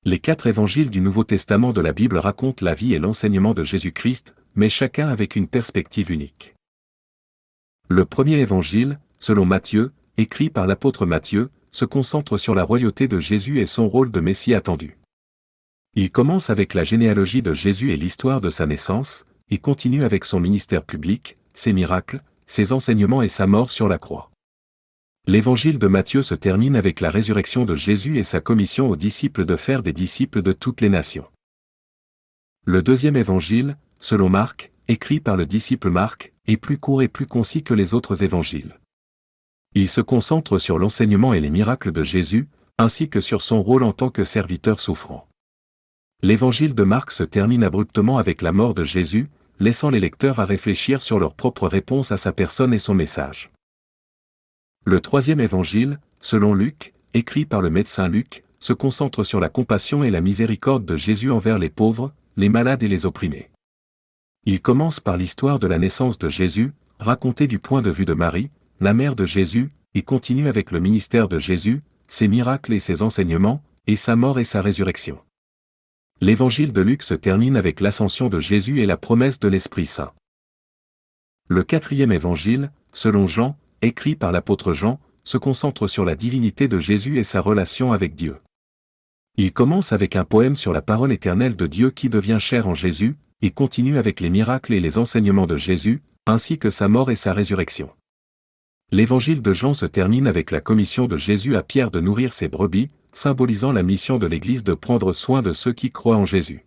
Les 4 évangiles du Nouveau Testament de la Bible racontent la vie et l'enseignement de Jésus-Christ, mais chacun avec une perspective unique. Le premier évangile, selon Matthieu, écrit par l'apôtre Matthieu, se concentre sur la royauté de Jésus et son rôle de Messie attendu. Il commence avec la généalogie de Jésus et l'histoire de sa naissance, et continue avec son ministère public, ses miracles, ses enseignements et sa mort sur la croix. L'évangile de Matthieu se termine avec la résurrection de Jésus et sa commission aux disciples de faire des disciples de toutes les nations. Le deuxième évangile, selon Marc, écrit par le disciple Marc, est plus court et plus concis que les autres évangiles. Il se concentre sur l'enseignement et les miracles de Jésus, ainsi que sur son rôle en tant que serviteur souffrant. L'évangile de Marc se termine abruptement avec la mort de Jésus, laissant les lecteurs à réfléchir sur leur propre réponse à sa personne et son message. Le troisième évangile, selon Luc, écrit par le médecin Luc, se concentre sur la compassion et la miséricorde de Jésus envers les pauvres, les malades et les opprimés. Il commence par l'histoire de la naissance de Jésus, racontée du point de vue de Marie, la mère de Jésus, et continue avec le ministère de Jésus, ses miracles et ses enseignements, et sa mort et sa résurrection. L'évangile de Luc se termine avec l'ascension de Jésus et la promesse de l'Esprit Saint. Le quatrième évangile, selon Jean, écrit par l'apôtre Jean, se concentre sur la divinité de Jésus et sa relation avec Dieu. Il commence avec un poème sur la parole éternelle de Dieu qui devient chair en Jésus, et continue avec les miracles et les enseignements de Jésus, ainsi que sa mort et sa résurrection. L'évangile de Jean se termine avec la commission de Jésus à Pierre de nourrir ses brebis, symbolisant la mission de l'Église de prendre soin de ceux qui croient en Jésus.